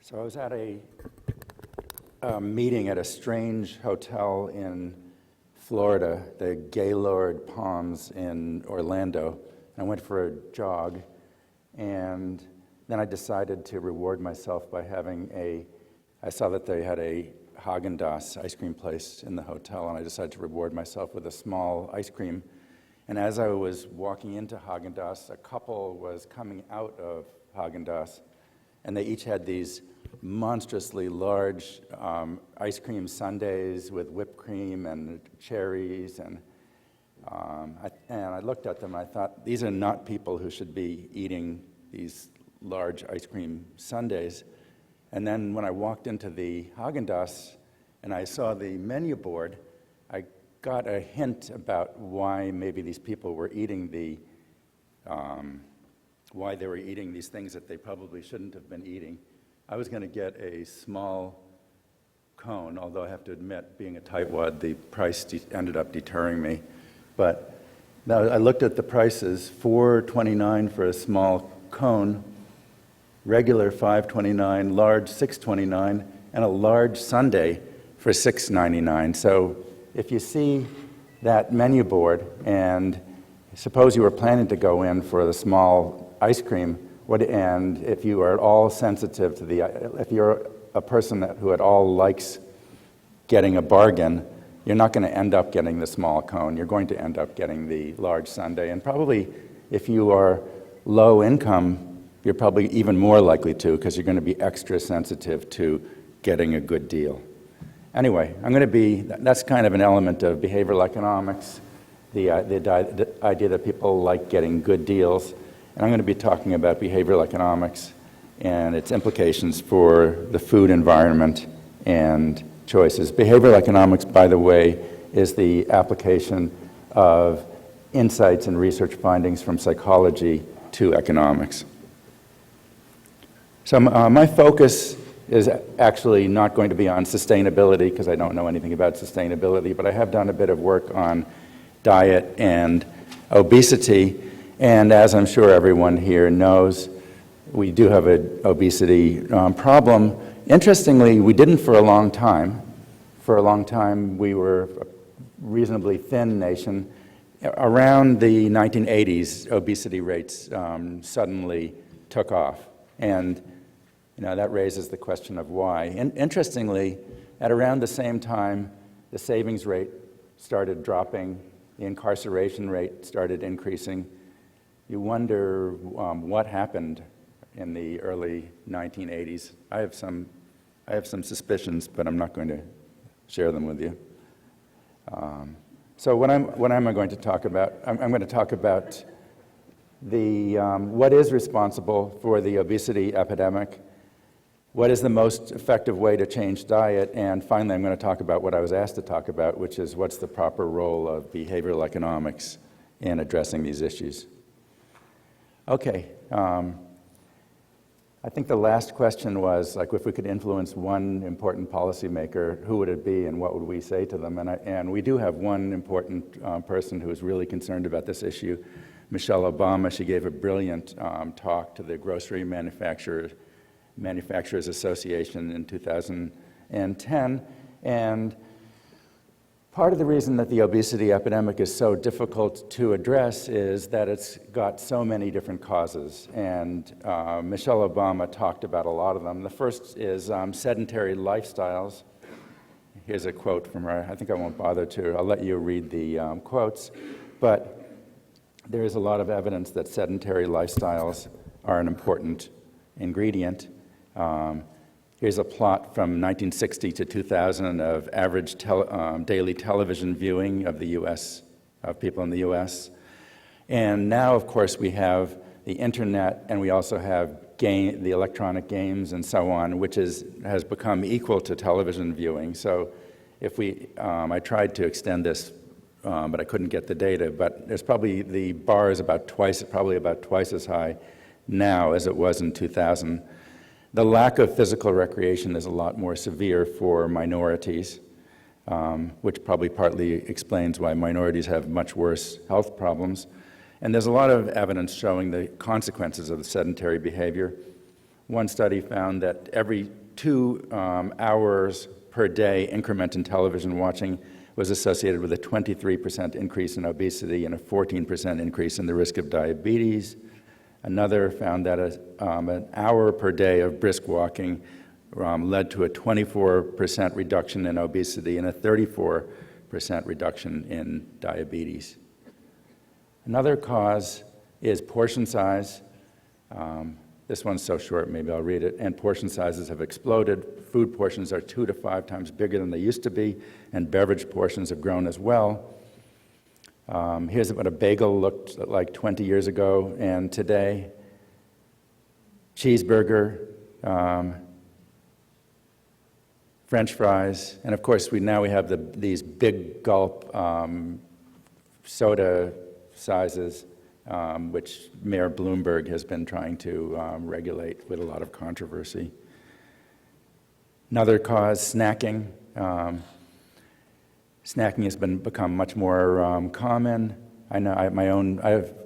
So I was at a meeting at a strange hotel in Florida, the Gaylord Palms in Orlando. I went for a jog, and then I decided to reward myself by having I saw that they had a Haagen-Dazs ice cream place in the hotel, and I decided to reward myself with a small ice cream. And as I was walking into Haagen-Dazs, a couple was coming out of Haagen-Dazs, and they each had these monstrously large ice cream sundaes with whipped cream and cherries, and I looked at them and I thought, these are not people who should be eating these large ice cream sundaes. And then when I walked into the Haagen-Dazs and I saw the menu board, I got a hint about why maybe these people were eating why they were eating these things that they probably shouldn't have been eating. I was going to get a small cone, although I have to admit, being a tightwad, the price ended up deterring me. But now I looked at the prices: $4.29 for a small cone, regular $5.29, large $6.29, and a large sundae for $6.99. So if you see that menu board, and suppose you were planning to go in for the small ice cream, and if you are at all sensitive to if you're a person who at all likes getting a bargain, you're not going to end up getting the small cone. You're going to end up getting the large sundae. And probably if you are low income, you're probably even more likely to, because you're going to be extra sensitive to getting a good deal. Anyway, that's kind of an element of behavioral economics, the idea that people like getting good deals. And I'm going to be talking about behavioral economics and its implications for the food environment and choices. Behavioral economics, by the way, is the application of insights and research findings from psychology to economics. So my focus is actually not going to be on sustainability, because I don't know anything about sustainability, but I have done a bit of work on diet and obesity. And as I'm sure everyone here knows, we do have an obesity problem. Interestingly, we didn't for a long time. For a long time, we were a reasonably thin nation. Around the 1980s, obesity rates suddenly took off. And that raises the question of why. And interestingly, at around the same time, the savings rate started dropping, the incarceration rate started increasing. You wonder what happened in the early 1980s. I have some suspicions, but I'm not going to share them with you. So what am I going to talk about? I'm going to talk about what is responsible for the obesity epidemic, what is the most effective way to change diet, and finally I'm going to talk about what I was asked to talk about, which is what's the proper role of behavioral economics in addressing these issues. Okay, I think the last question was, like, if we could influence one important policymaker, who would it be and what would we say to them? And we do have one important person who is really concerned about this issue, Michelle Obama. She gave a brilliant talk to the Grocery Manufacturers Association in 2010, and part of the reason that the obesity epidemic is so difficult to address is that it's got so many different causes, and Michelle Obama talked about a lot of them. The first is sedentary lifestyles. Here's a quote from her. I think I won't bother to. I'll let you read the quotes, but there is a lot of evidence that sedentary lifestyles are an important ingredient. Here's a plot from 1960 to 2000 of average daily television viewing of the U.S., of people in the U.S. And now, of course, we have the internet, and we also have the electronic games and so on, which has become equal to television viewing. So if I tried to extend this, but I couldn't get the data, but the bar is probably about twice as high now as it was in 2000. The lack of physical recreation is a lot more severe for minorities, which probably partly explains why minorities have much worse health problems. And there's a lot of evidence showing the consequences of the sedentary behavior. One study found that every 2 hours per day increment in television watching was associated with a 23% increase in obesity and a 14% increase in the risk of diabetes. Another found that an hour per day of brisk walking led to a 24% reduction in obesity and a 34% reduction in diabetes. Another cause is portion size. This one's so short, maybe I'll read it. And portion sizes have exploded. Food portions are 2 to 5 times bigger than they used to be, and beverage portions have grown as well. Here's what a bagel looked like 20 years ago and today. Cheeseburger, French fries, and of course now we have these big gulp soda sizes, which Mayor Bloomberg has been trying to regulate with a lot of controversy. Another cause, snacking. Snacking has become much more common. I have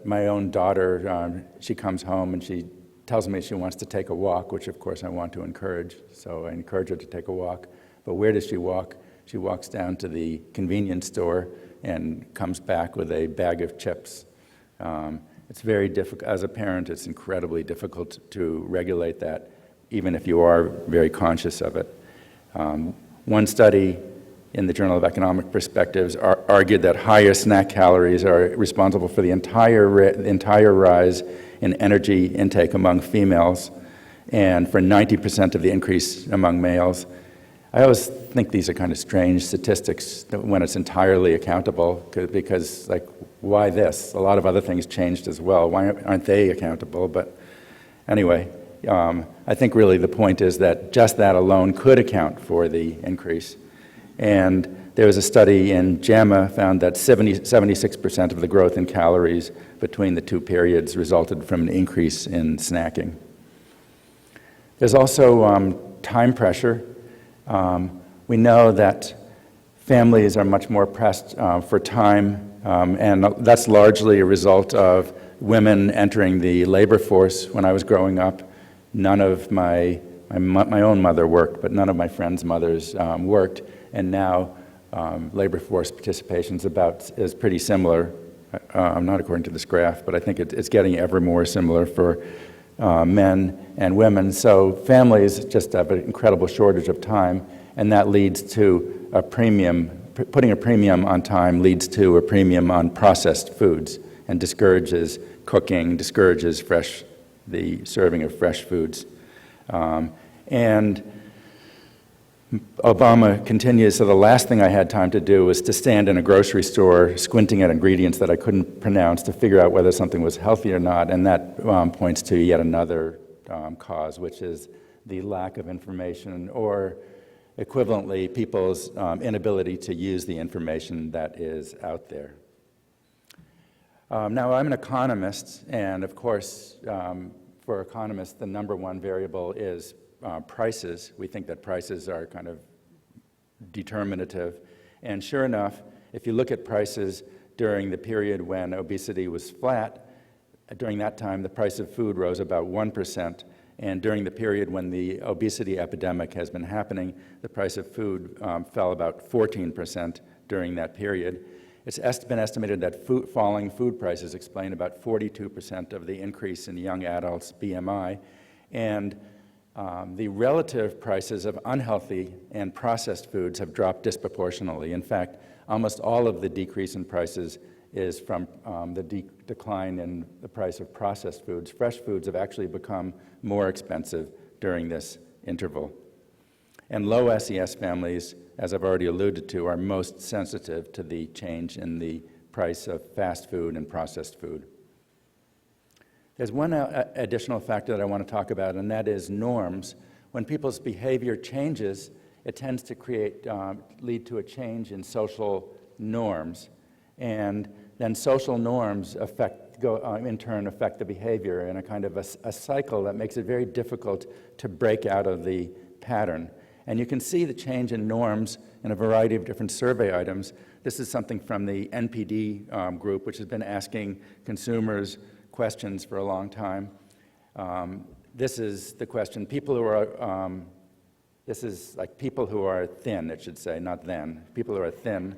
my own daughter. She comes home and she tells me she wants to take a walk, which of course I want to encourage. So I encourage her to take a walk. But where does she walk? She walks down to the convenience store and comes back with a bag of chips. It's very difficult. As a parent, it's incredibly difficult to regulate that, even if you are very conscious of it. One study in the Journal of Economic Perspectives argued that higher snack calories are responsible for the entire rise in energy intake among females and for 90% of the increase among males. I always think these are kind of strange statistics when it's entirely accountable, because like, why this? A lot of other things changed as well. Why aren't they accountable? But anyway, I think really the point is that just that alone could account for the increase. And there was a study in JAMA found that 76% of the growth in calories between the 2 periods resulted from an increase in snacking. There's also time pressure. We know that families are much more pressed for time, and that's largely a result of women entering the labor force. When I was growing up, none of my own mother worked, but none of my friends' mothers worked, and now labor force participation is pretty similar, not according to this graph, but I think it's getting ever more similar for men and women. So families just have an incredible shortage of time, and that leads to a premium. Putting a premium on time leads to a premium on processed foods and discourages cooking, discourages the serving of fresh foods. And Obama continues, so the last thing I had time to do was to stand in a grocery store squinting at ingredients that I couldn't pronounce to figure out whether something was healthy or not, and that points to yet another cause, which is the lack of information, or equivalently, people's inability to use the information that is out there. Now, I'm an economist, and of course, for economists, the number one variable is prices. We think that prices are kind of determinative. And sure enough, if you look at prices during the period when obesity was flat, during that time, the price of food rose about 1%. And during the period when the obesity epidemic has been happening, the price of food fell about 14% during that period. It's been estimated that falling food prices explain about 42% of the increase in young adults' BMI. And the relative prices of unhealthy and processed foods have dropped disproportionately. In fact, almost all of the decrease in prices is from the decline in the price of processed foods. Fresh foods have actually become more expensive during this interval. And low SES families, as I've already alluded to, are most sensitive to the change in the price of fast food and processed food. There's one additional factor that I want to talk about, and that is norms. When people's behavior changes, it tends to lead to a change in social norms. And then social norms in turn affect the behavior in a kind of a cycle that makes it very difficult to break out of the pattern. And you can see the change in norms in a variety of different survey items. This is something from the NPD group, which has been asking consumers questions for a long time. this is the question. People who are, this is like people who are thin, it should say, not then. People who are thin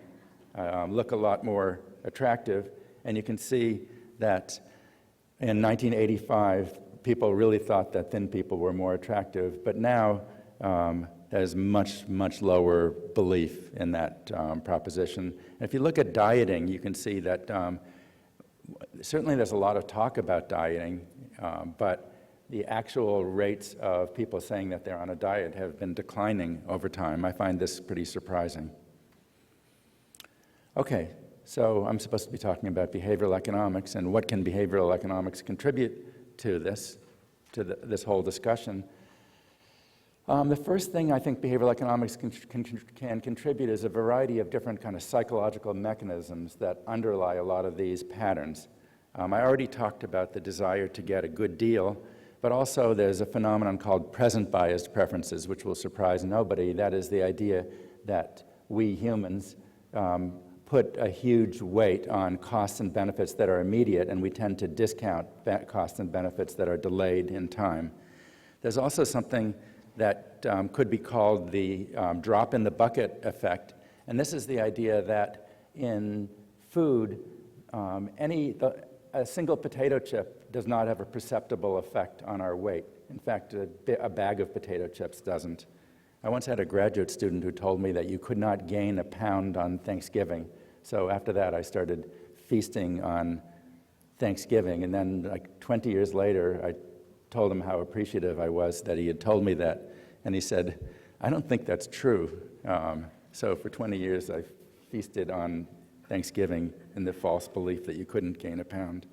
look a lot more attractive, and you can see that in 1985, people really thought that thin people were more attractive, but now there's much, much lower belief in that proposition. And if you look at dieting, you can see that certainly there's a lot of talk about dieting, but the actual rates of people saying that they're on a diet have been declining over time. I find this pretty surprising. Okay, so I'm supposed to be talking about behavioral economics and what can behavioral economics contribute to this this whole discussion. The first thing I think behavioral economics can contribute is a variety of different kind of psychological mechanisms that underlie a lot of these patterns. I already talked about the desire to get a good deal, but also there's a phenomenon called present biased preferences, which will surprise nobody. That is the idea that we humans put a huge weight on costs and benefits that are immediate, and we tend to discount costs and benefits that are delayed in time. There's also something that could be called the drop in the bucket effect, and this is the idea that in food, a single potato chip does not have a perceptible effect on our weight. In fact, a bag of potato chips doesn't. I once had a graduate student who told me that you could not gain a pound on Thanksgiving. So after that, I started feasting on Thanksgiving, and then like 20 years later, I told him how appreciative I was that he had told me that, and he said, I don't think that's true. So for 20 years, I feasted on Thanksgiving in the false belief that you couldn't gain a pound.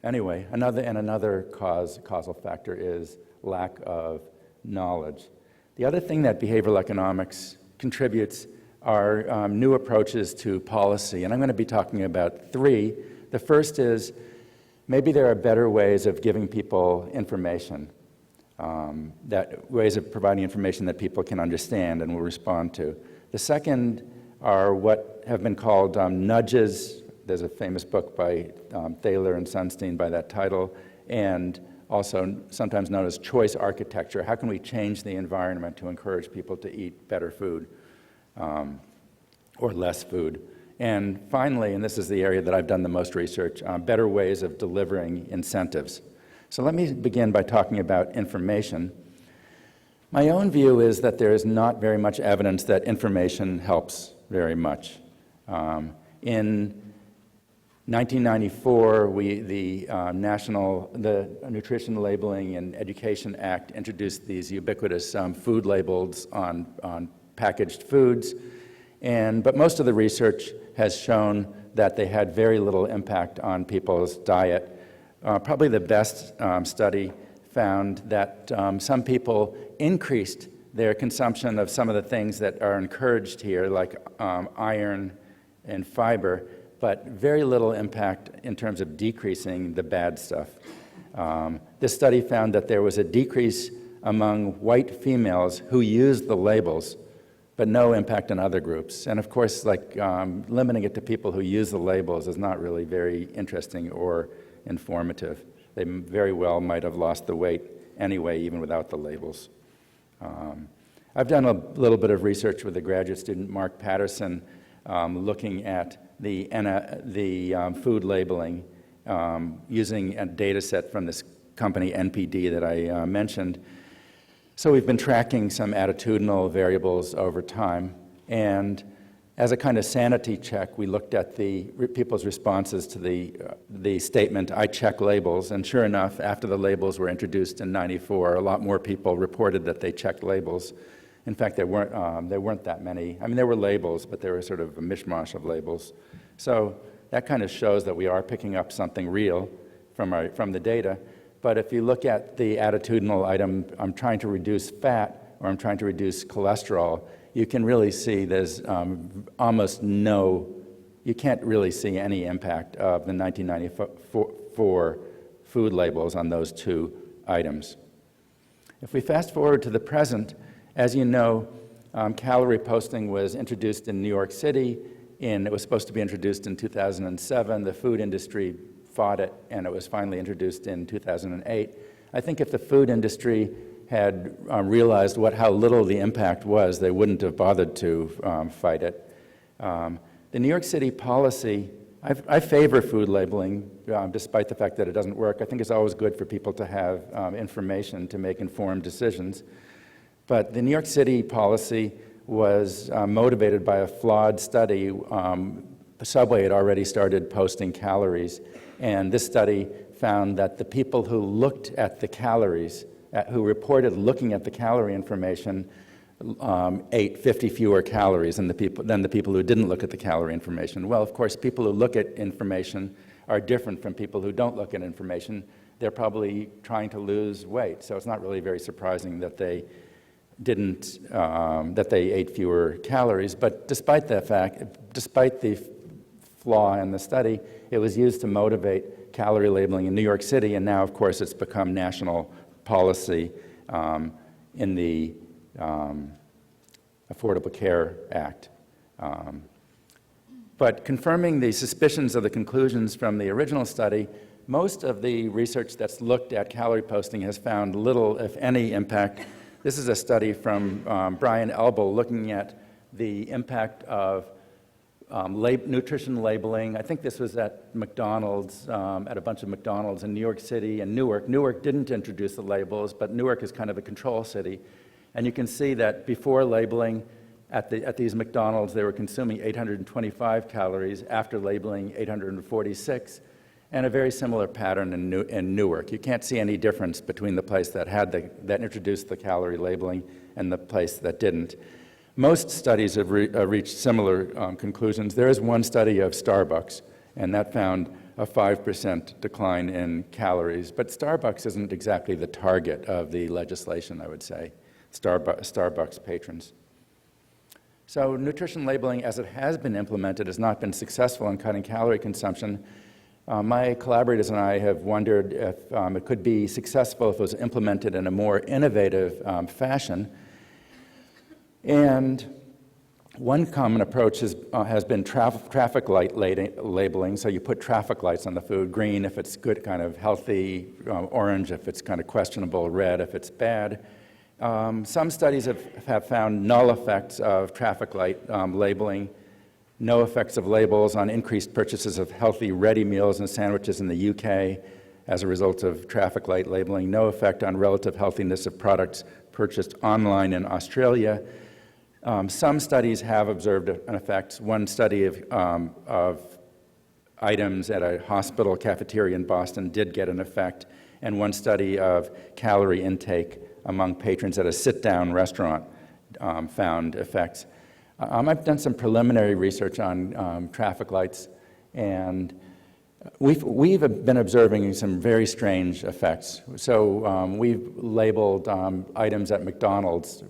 Anyway, another causal factor is lack of knowledge. The other thing that behavioral economics contributes are new approaches to policy, and I'm going to be talking about three. The first is maybe there are better ways of giving people information, ways of providing information that people can understand and will respond to. The second are what have been called nudges. There's a famous book by Thaler and Sunstein by that title, and also sometimes known as choice architecture. How can we change the environment to encourage people to eat better food or less food? And finally, and this is the area that I've done the most research, better ways of delivering incentives. So let me begin by talking about information. My own view is that there is not very much evidence that information helps very much. In 1994, the Nutrition Labeling and Education Act introduced these ubiquitous food labels on packaged foods, but most of the research has shown that they had very little impact on people's diet. Probably the best study found that some people increased their consumption of some of the things that are encouraged here, like iron and fiber, but very little impact in terms of decreasing the bad stuff. This study found that there was a decrease among white females who used the labels, but no impact on other groups. And of course, limiting it to people who use the labels is not really very interesting or informative. They very well might have lost the weight anyway, even without the labels. I've done a little bit of research with a graduate student, Mark Patterson, looking at the food labeling using a data set from this company, NPD, that I mentioned. So we've been tracking some attitudinal variables over time, and as a kind of sanity check, we looked at people's responses to the statement, I check labels, and sure enough, after the labels were introduced in '94, a lot more people reported that they checked labels. In fact, there weren't that many. I mean, there were labels, but there were sort of a mishmash of labels. So that kind of shows that we are picking up something real from the data. But if you look at the attitudinal item, I'm trying to reduce fat, or I'm trying to reduce cholesterol, you can really see there's you can't really see any impact of the 1994 food labels on those two items. If we fast forward to the present, as you know, calorie posting was introduced in New York City, and it was supposed to be introduced in 2007. The food industry fought it, and it was finally introduced in 2008. I think if the food industry had realized how little the impact was, they wouldn't have bothered to fight it. The New York City policy, I favor food labeling, despite the fact that it doesn't work. I think it's always good for people to have information to make informed decisions. But the New York City policy was motivated by a flawed study. Subway had already started posting calories, and this study found that the people who looked at the calories, who reported looking at the calorie information, ate 50 fewer calories than the people who didn't look at the calorie information. Well, of course, people who look at information are different from people who don't look at information. They're probably trying to lose weight, so it's not really very surprising that they ate fewer calories. But despite the flaw in the study, it was used to motivate calorie labeling in New York City, and now, of course, it's become national policy in the Affordable Care Act. But confirming the suspicions of the conclusions from the original study, most of the research that's looked at calorie posting has found little, if any, impact. This is a study from Brian Elbel looking at the impact of nutrition labeling. I think this was at McDonald's, at a bunch of McDonald's in New York City and Newark. Newark didn't introduce the labels, but Newark is kind of a control city. And you can see that before labeling at these McDonald's, they were consuming 825 calories, after labeling 846, and a very similar pattern in Newark. You can't see any difference between the place that introduced the calorie labeling and the place that didn't. Most studies have reached similar conclusions. There is one study of Starbucks, and that found a 5% decline in calories. But Starbucks isn't exactly the target of the legislation, I would say, Starbucks patrons. So nutrition labeling, as it has been implemented, has not been successful in cutting calorie consumption. My collaborators and I have wondered if it could be successful if it was implemented in a more innovative fashion. And one common approach has been traffic light labeling. So you put traffic lights on the food: green if it's good, kind of healthy; orange if it's kind of questionable; red if it's bad. Some studies have found null effects of traffic light labeling, no effects of labels on increased purchases of healthy ready meals and sandwiches in the UK as a result of traffic light labeling, no effect on relative healthiness of products purchased online in Australia. Some studies have observed an effect. One study of items at a hospital cafeteria in Boston did get an effect, and one study of calorie intake among patrons at a sit-down restaurant found effects. I've done some preliminary research on traffic lights, and we've been observing some very strange effects. So we've labeled items at McDonald's.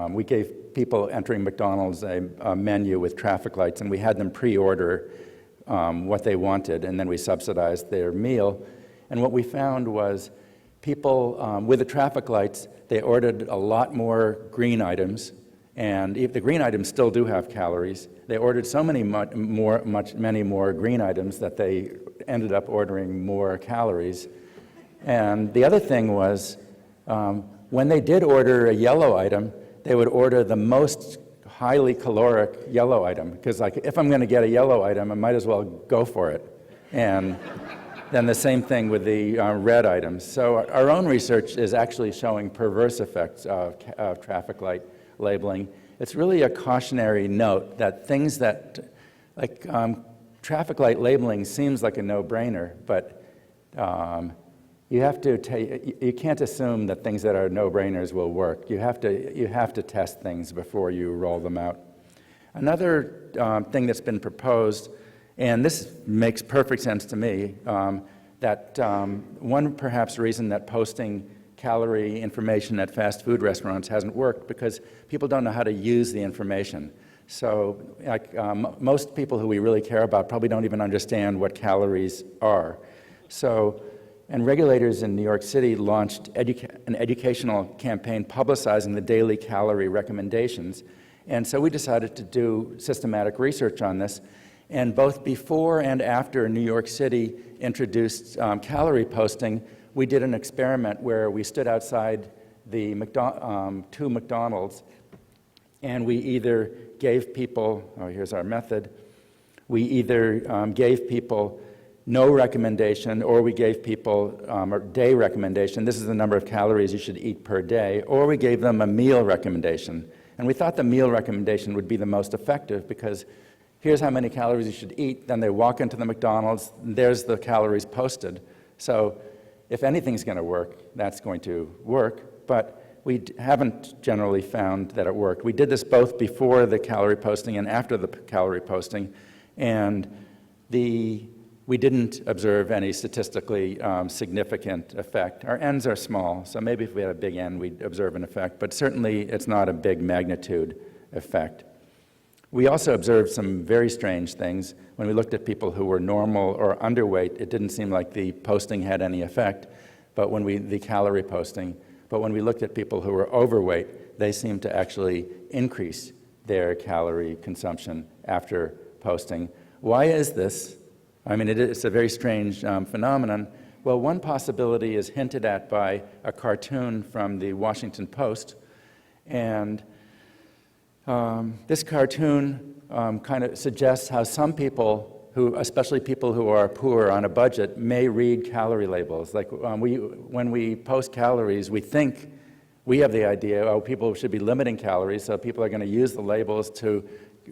We gave people entering McDonald's a menu with traffic lights, and we had them pre-order what they wanted, and then we subsidized their meal. And what we found was people with the traffic lights, they ordered a lot more green items, and if the green items still do have calories, they ordered so many more green items that they ended up ordering more calories. And the other thing was, when they did order a yellow item, they would order the most highly caloric yellow item, because like, if I'm going to get a yellow item, I might as well go for it. And then the same thing with the red items. So our own research is actually showing perverse effects of traffic light labeling. It's really a cautionary note that things that, like traffic light labeling seems like a no-brainer, but you can't assume that things that are no-brainers will work. You have to test things before you roll them out. Another thing that's been proposed, and this makes perfect sense to me, that one perhaps reason that posting calorie information at fast food restaurants hasn't worked because people don't know how to use the information. So most people who we really care about probably don't even understand what calories are. So, and regulators in New York City launched an educational campaign publicizing the daily calorie recommendations. And so we decided to do systematic research on this. And both before and after New York City introduced calorie posting, we did an experiment where we stood outside the two McDonald's, and we either gave people, here's our method, we either gave people no recommendation, or we gave people a day recommendation. This is the number of calories you should eat per day, or we gave them a meal recommendation. And we thought the meal recommendation would be the most effective because here's how many calories you should eat. Then they walk into the McDonald's, and there's the calories posted. So if anything's going to work, that's going to work. But we haven't generally found that it worked. We did this both before the calorie posting and after the calorie posting, and we didn't observe any statistically significant effect. Our n's are small, so maybe if we had a big n, we'd observe an effect, but certainly it's not a big magnitude effect. We also observed some very strange things. When we looked at people who were normal or underweight, it didn't seem like the posting had any effect, but the calorie posting. But when we looked at people who were overweight, they seemed to actually increase their calorie consumption after posting. Why is this? I mean, it's a very strange phenomenon. Well, one possibility is hinted at by a cartoon from the Washington Post, and this cartoon kind of suggests how some people, especially people who are poor on a budget, may read calorie labels. Like when we post calories, we think we have the idea, oh, people should be limiting calories, so people are going to use the labels to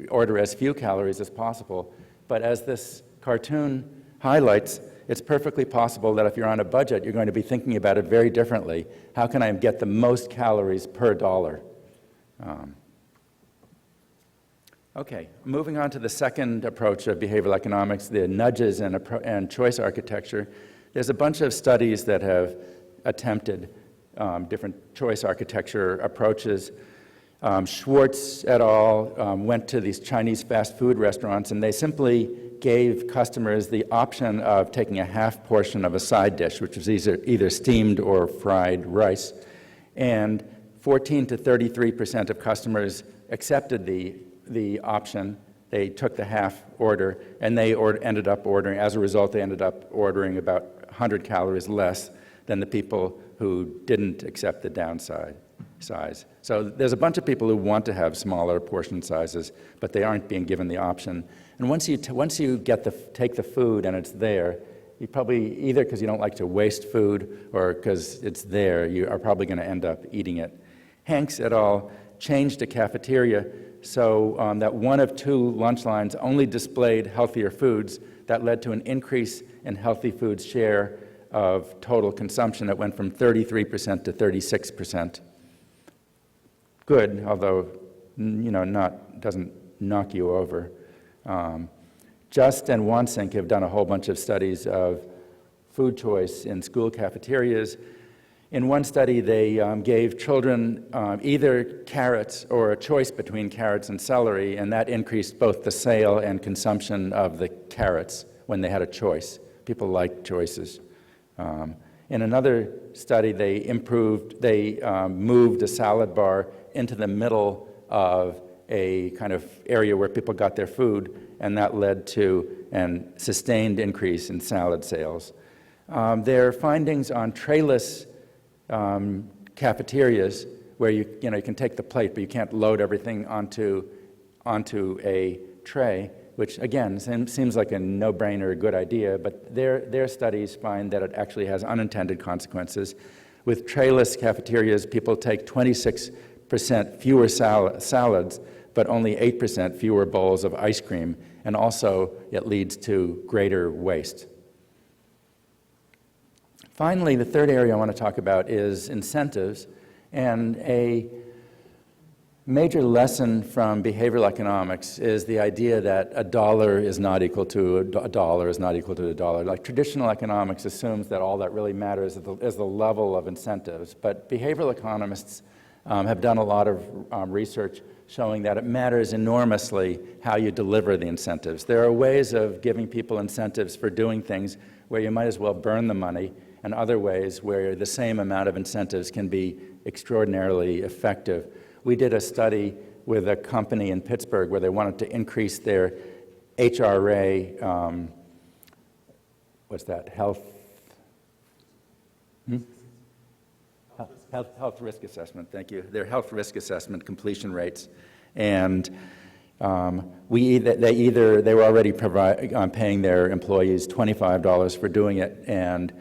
order as few calories as possible. But as this cartoon highlights, it's perfectly possible that if you're on a budget, you're going to be thinking about it very differently. How can I get the most calories per dollar? Okay, moving on to the second approach of behavioral economics, the nudges and choice architecture. There's a bunch of studies that have attempted different choice architecture approaches. Schwartz et al. Went to these Chinese fast food restaurants, and they simply gave customers the option of taking a half portion of a side dish, which was either steamed or fried rice. And 14 to 33% of customers accepted the option. They took the half order, and they ended up ordering, as a result, they ended up ordering about 100 calories less than the people who didn't accept the downside size. So there's a bunch of people who want to have smaller portion sizes, but they aren't being given the option. And once you take the food and it's there, you probably, either because you don't like to waste food or because it's there, you are probably going to end up eating it. Hanks et al. Changed a cafeteria so that one of two lunch lines only displayed healthier foods. That led to an increase in healthy foods share of total consumption. It went from 33% to 36%. Good, although doesn't knock you over. Just and Wansink have done a whole bunch of studies of food choice in school cafeterias. In one study, they gave children either carrots or a choice between carrots and celery, and that increased both the sale and consumption of the carrots when they had a choice. People like choices. In another study, they moved a salad bar into the middle of a kind of area where people got their food, and that led to a sustained increase in salad sales. Their findings on trayless cafeterias, where you can take the plate, but you can't load everything onto a tray, which again seems like a no-brainer, good idea, but their studies find that it actually has unintended consequences. With trayless cafeterias, people take 26% fewer salads, but only 8% fewer bowls of ice cream, and also it leads to greater waste. Finally, the third area I want to talk about is incentives, and a major lesson from behavioral economics is the idea that a dollar is not equal to a dollar is not equal to a dollar. Like traditional economics assumes that all that really matters is the level of incentives, but behavioral economists have done a lot of research showing that it matters enormously how you deliver the incentives. There are ways of giving people incentives for doing things where you might as well burn the money, and other ways where the same amount of incentives can be extraordinarily effective. We did a study with a company in Pittsburgh where they wanted to increase their HRA, health Health risk assessment, thank you. Their health risk assessment completion rates. And they were already paying their employees $25 for doing it, and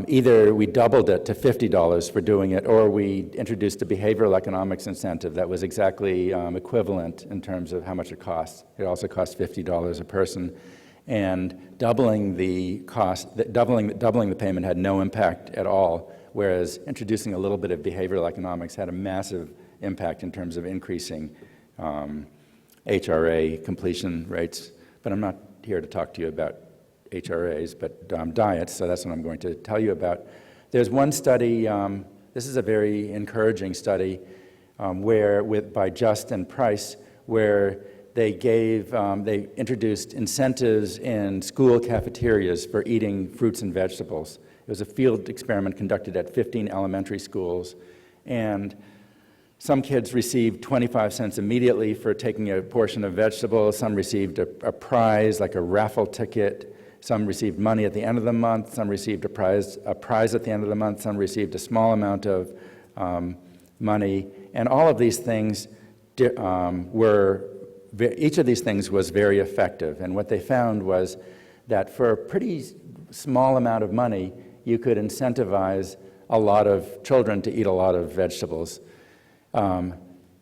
either we doubled it to $50 for doing it, or we introduced a behavioral economics incentive that was exactly equivalent in terms of how much it costs. It also cost $50 a person, and doubling the payment had no impact at all, whereas introducing a little bit of behavioral economics had a massive impact in terms of increasing HRA completion rates. But I'm not here to talk to you about HRAs, but diets, so that's what I'm going to tell you about. There's one study, this is a very encouraging study, by Just and Price, where they introduced incentives in school cafeterias for eating fruits and vegetables. It was a field experiment conducted at 15 elementary schools, and some kids received 25 cents immediately for taking a portion of vegetables. Some received a prize, like a raffle ticket. Some received money at the end of the month. Some received a prize at the end of the month. Some received a small amount of money. And all of these things each of these things was very effective. And what they found was that for a pretty small amount of money, you could incentivize a lot of children to eat a lot of vegetables.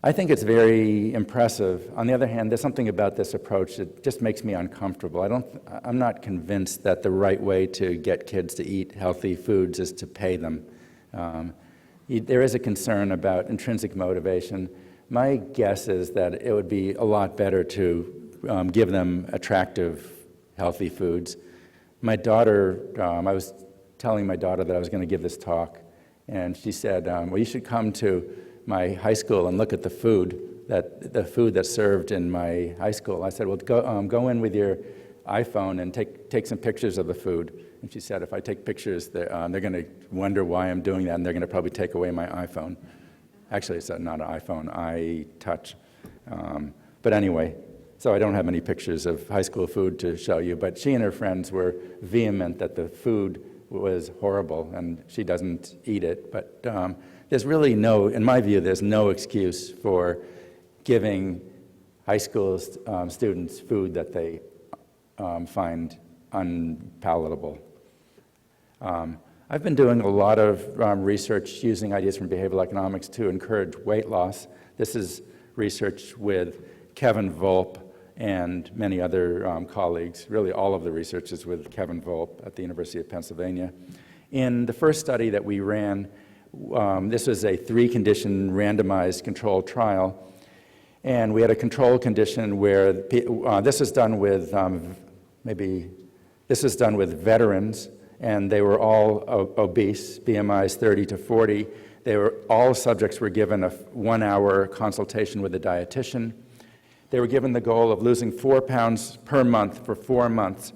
I think it's very impressive. On the other hand, there's something about this approach that just makes me uncomfortable. I'm not convinced that the right way to get kids to eat healthy foods is to pay them. There is a concern about intrinsic motivation. My guess is that it would be a lot better to give them attractive, healthy foods. My daughter, I was telling my daughter that I was going to give this talk, and she said, well, you should come to my high school and look at the food that's served in my high school. I said, well, go in with your iPhone and take some pictures of the food. And she said, if I take pictures, they're going to wonder why I'm doing that, and they're going to probably take away my iPhone. Actually, it's not an iPhone, iTouch. But anyway, so I don't have any pictures of high school food to show you, but she and her friends were vehement that the food was horrible, and she doesn't eat it. But there's really in my view, there's no excuse for giving high school students food that they find unpalatable. I've been doing a lot of research using ideas from behavioral economics to encourage weight loss. This is research with Kevin Volpe and many other colleagues. Really, all of the research is with Kevin Volpe at the University of Pennsylvania. In the first study that we ran, this was a 3-condition randomized controlled trial, and we had a control condition where this was done with veterans, and they were all obese, BMIs 30 to 40. All subjects were given a 1-hour consultation with a dietitian. They were given the goal of losing 4 pounds per month for 4 months.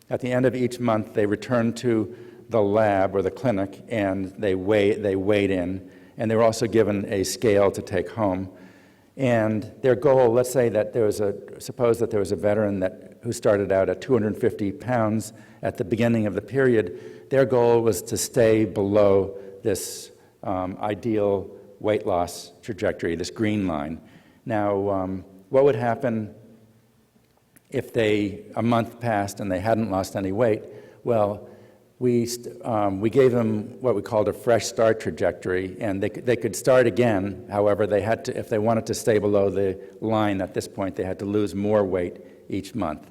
At the end of each month, they returned to the lab or the clinic, and they weighed in, and they were also given a scale to take home. And their goal, let's say that suppose that there was a veteran who started out at 250 pounds at the beginning of the period. Their goal was to stay below this ideal weight loss trajectory, this green line. Now, what would happen if a month passed and they hadn't lost any weight? Well, we gave them what we called a fresh start trajectory, and they could start again. However, they had to, if they wanted to stay below the line at this point, they had to lose more weight each month.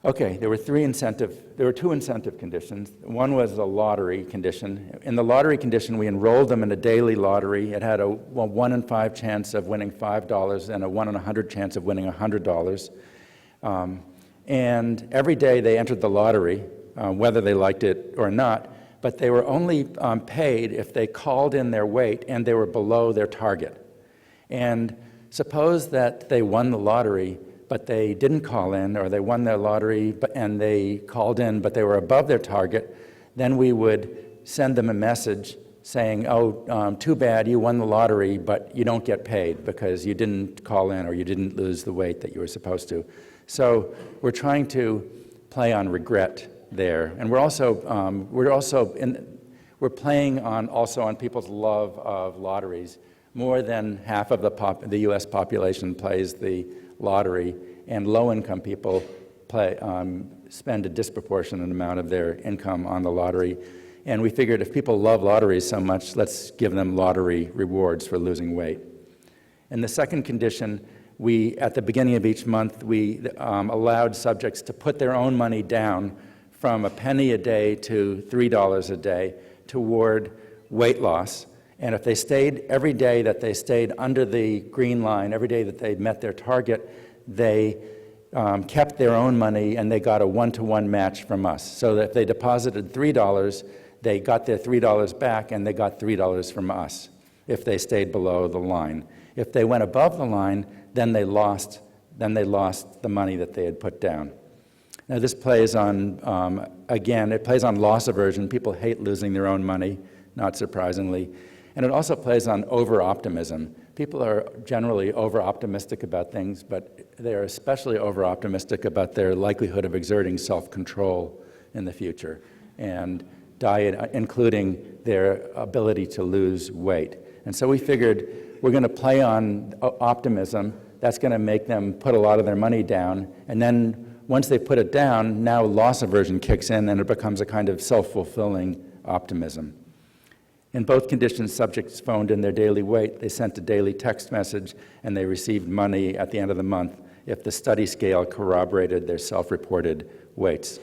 Okay, there were 2 incentive conditions. One was a lottery condition. In the lottery condition, we enrolled them in a daily lottery. It had a 1 in 5 chance of winning $5 and a 1 in 100 chance of winning $100. And every day they entered the lottery, whether they liked it or not, but they were only paid if they called in their weight and they were below their target. And suppose that they won the lottery, but they didn't call in, or they won their lottery and they called in, but they were above their target, then we would send them a message saying, oh, too bad, you won the lottery, but you don't get paid because you didn't call in or you didn't lose the weight that you were supposed to. So we're trying to play on regret there. And we're playing on people's love of lotteries. More than half of the U.S. population plays the lottery, and low-income people spend a disproportionate amount of their income on the lottery. And we figured if people love lotteries so much, let's give them lottery rewards for losing weight. And the second condition, at the beginning of each month, we allowed subjects to put their own money down from a penny a day to $3 a day toward weight loss. And if they stayed, every day that they stayed under the green line, every day that they met their target, they kept their own money and they got a one-to-one match from us. So that if they deposited $3, they got their $3 back and they got $3 from us if they stayed below the line. If they went above the line, then they lost the money that they had put down. Now this plays on, again, it plays on loss aversion. People hate losing their own money, not surprisingly. And it also plays on over-optimism. People are generally over-optimistic about things, but they're especially over-optimistic about their likelihood of exerting self-control in the future, and diet, including their ability to lose weight. And so we figured we're going to play on optimism. That's going to make them put a lot of their money down, and then once they put it down, now loss aversion kicks in and it becomes a kind of self-fulfilling optimism. In both conditions, subjects phoned in their daily weight, they sent a daily text message, and they received money at the end of the month if the study scale corroborated their self-reported weights.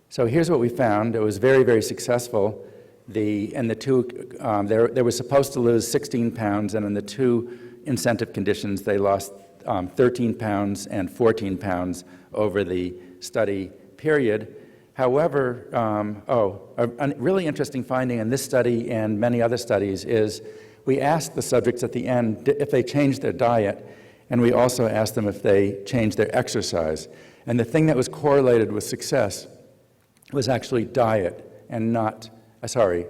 So here's what we found. It was very, very successful. They were supposed to lose 16 pounds, and in the two incentive conditions, they lost 13 pounds and 14 pounds over the study period. However, a really interesting finding in this study and many other studies is we asked the subjects at the end if they changed their diet, and we also asked them if they changed their exercise. And the thing that was correlated with success was actually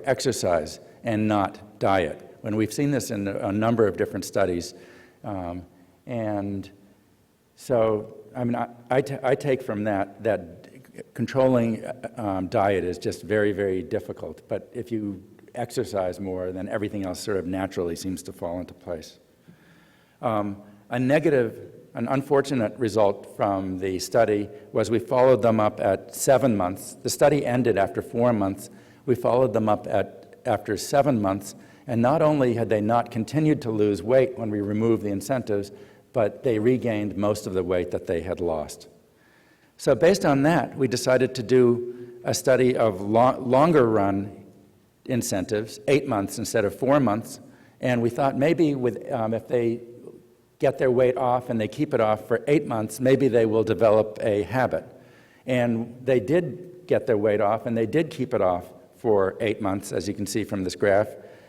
exercise and not diet. When we've seen this in a number of different studies. And so, I mean, I take from that controlling diet is just very, very difficult. But if you exercise more, then everything else sort of naturally seems to fall into place. An unfortunate result from the study was we followed them up at 7 months. The study ended after 4 months. We followed them up after 7 months, and not only had they not continued to lose weight when we removed the incentives, but they regained most of the weight that they had lost. So based on that, we decided to do a study of longer run incentives, 8 months instead of 4 months, and we thought maybe if they get their weight off and they keep it off for 8 months, maybe they will develop a habit. And they did get their weight off, and they did keep it off for 8 months, as you can see from this graph.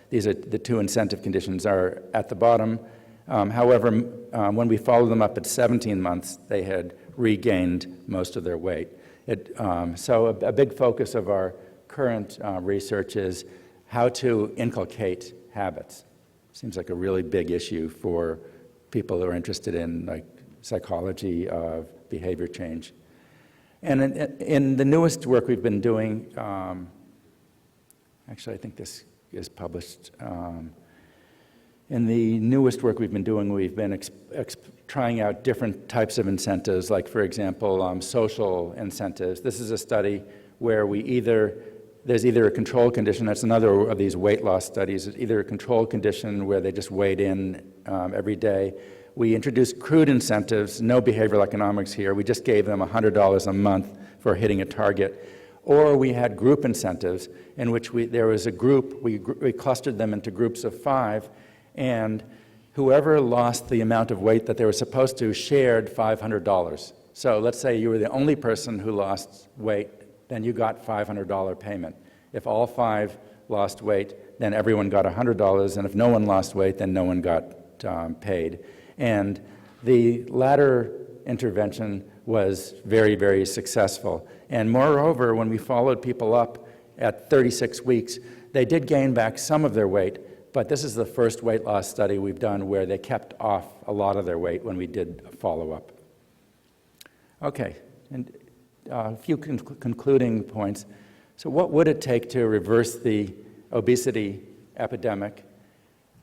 These are the two incentive conditions are at the bottom. However, when we followed them up at 17 months, they had regained most of their weight. So a big focus of our current research is how to inculcate habits. Seems like a really big issue for people who are interested in psychology of behavior change. And in the newest work we've been doing, actually I think this is published. In the newest work we've been trying out different types of incentives, like, for example, social incentives. This is a study where there's either a control condition, that's another of these weight loss studies, it's either a control condition where they just weighed in every day. We introduced crude incentives, no behavioral economics here. We just gave them $100 a month for hitting a target. Or we had group incentives in which there was a group, we clustered them into groups of 5, and whoever lost the amount of weight that they were supposed to shared $500. So let's say you were the only person who lost weight, then you got $500 payment. If all 5 lost weight, then everyone got $100, and if no one lost weight, then no one got paid. And the latter intervention was very, very successful. And moreover, when we followed people up at 36 weeks, they did gain back some of their weight, but this is the first weight loss study we've done where they kept off a lot of their weight when we did a follow-up. Okay, and a few concluding points. So what would it take to reverse the obesity epidemic?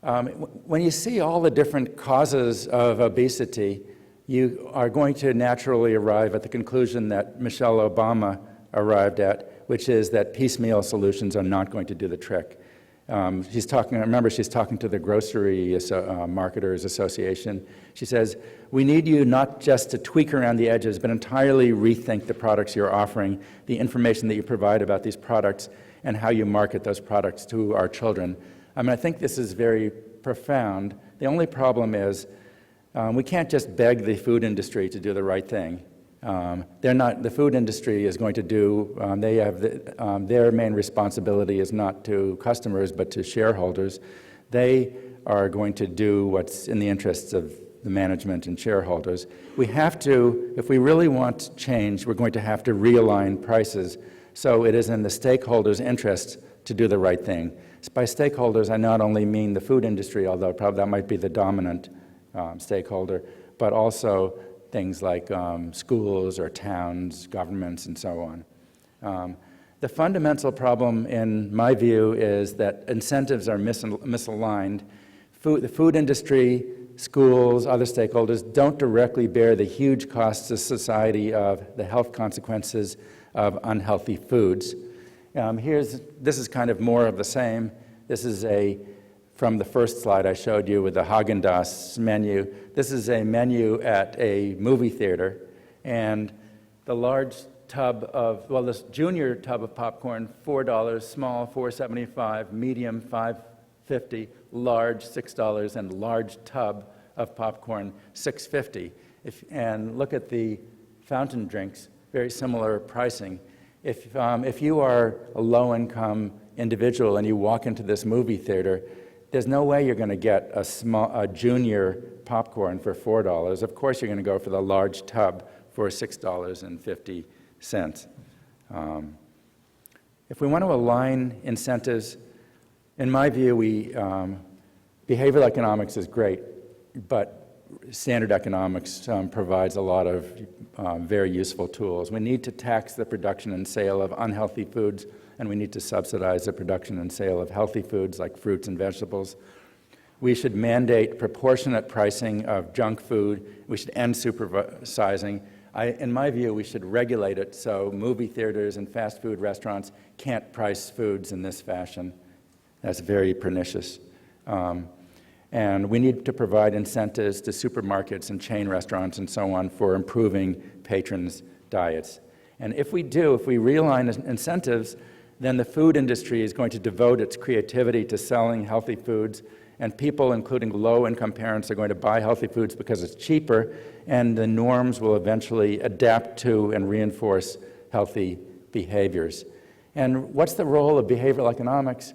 When you see all the different causes of obesity, you are going to naturally arrive at the conclusion that Michelle Obama arrived at, which is that piecemeal solutions are not going to do the trick. She's talking to the Grocery Marketers Association. She says, we need you not just to tweak around the edges, but entirely rethink the products you're offering, the information that you provide about these products, and how you market those products to our children. I mean, I think this is very profound. The only problem is we can't just beg the food industry to do the right thing. The food industry is going to do, their main responsibility is not to customers, but to shareholders. They are going to do what's in the interests of the management and shareholders. We have to, if we really want change, we're going to have to realign prices. So it is in the stakeholders' interest to do the right thing. By stakeholders, I not only mean the food industry, although probably that might be the dominant stakeholder, but also things like schools or towns, governments, and so on. The fundamental problem, in my view, is that incentives are misaligned. The food industry, schools, other stakeholders don't directly bear the huge costs to society of the health consequences of unhealthy foods. This is kind of more of the same. This is from the first slide I showed you with the Haagen-Dazs menu. This is a menu at a movie theater, and the large tub of, this junior tub of popcorn, $4, small, $4.75, medium, $5.50, large, $6, and large tub of popcorn, $6.50. And look at the fountain drinks, very similar pricing. If you are a low-income individual and you walk into this movie theater, there's no way you're going to get a junior popcorn for $4. Of course, you're going to go for the large tub for $6.50. If we want to align incentives, in my view, behavioral economics is great, but standard economics provides a lot of very useful tools. We need to tax the production and sale of unhealthy foods, and we need to subsidize the production and sale of healthy foods like fruits and vegetables. We should mandate proportionate pricing of junk food. We should end supersizing. In my view, we should regulate it so movie theaters and fast food restaurants can't price foods in this fashion. That's very pernicious. And we need to provide incentives to supermarkets and chain restaurants and so on for improving patrons' diets. And if we realign incentives, then the food industry is going to devote its creativity to selling healthy foods, and people, including low-income parents, are going to buy healthy foods because it's cheaper, and the norms will eventually adapt to and reinforce healthy behaviors. And what's the role of behavioral economics?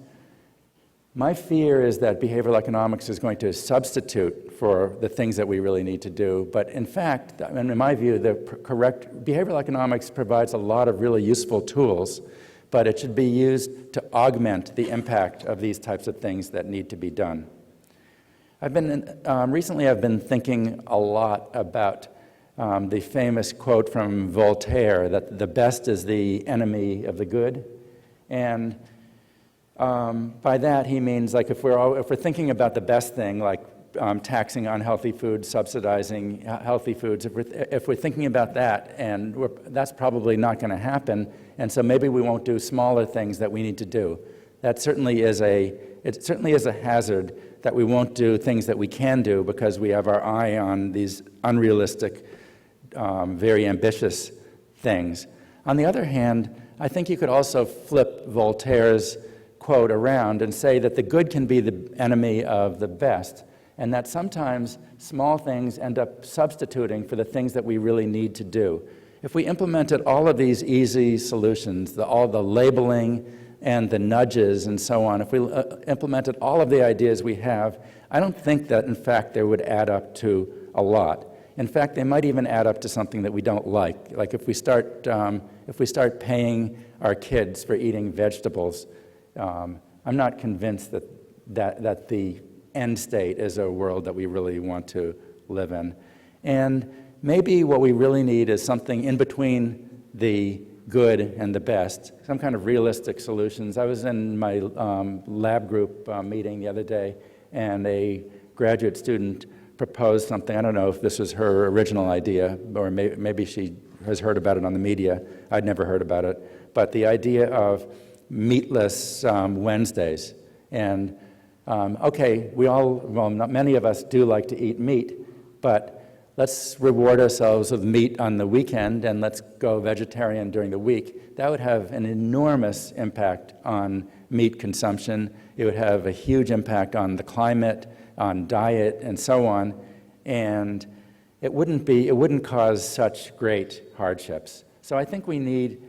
My fear is that behavioral economics is going to substitute for the things that we really need to do. But in fact, in my view, behavioral economics provides a lot of really useful tools, but it should be used to augment the impact of these types of things that need to be done. Recently I've been thinking a lot about the famous quote from Voltaire that the best is the enemy of the good. And by that he means, like, if we're thinking about the best thing, like taxing unhealthy foods, subsidizing healthy foods, if we're thinking about that, and that's probably not going to happen, and so maybe we won't do smaller things that we need to do. It certainly is a hazard that we won't do things that we can do because we have our eye on these unrealistic, very ambitious things. On the other hand, I think you could also flip Voltaire's quote around and say that the good can be the enemy of the best, and that sometimes small things end up substituting for the things that we really need to do. If we implemented all of these easy solutions, all the labeling and the nudges and so on, if we implemented all of the ideas we have, I don't think that, in fact, they would add up to a lot. In fact, they might even add up to something that we don't like. Like if we start paying our kids for eating vegetables, I'm not convinced that the end state is a world that we really want to live in. And maybe what we really need is something in between the good and the best, some kind of realistic solutions. I was in my lab group meeting the other day, and a graduate student proposed something. I don't know if this was her original idea, or maybe she has heard about it on the media. I'd never heard about it. But the idea of meatless Wednesdays. And okay, not many of us do like to eat meat, but let's reward ourselves with meat on the weekend and let's go vegetarian during the week. That would have an enormous impact on meat consumption. It would have a huge impact on the climate, on diet, and so on. And it wouldn't cause such great hardships. So I think we need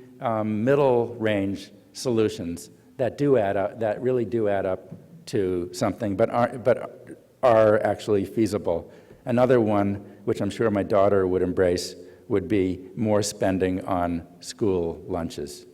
middle range solutions that do add up, that really do add up to something, but are actually feasible. Another one, which I'm sure my daughter would embrace, would be more spending on school lunches.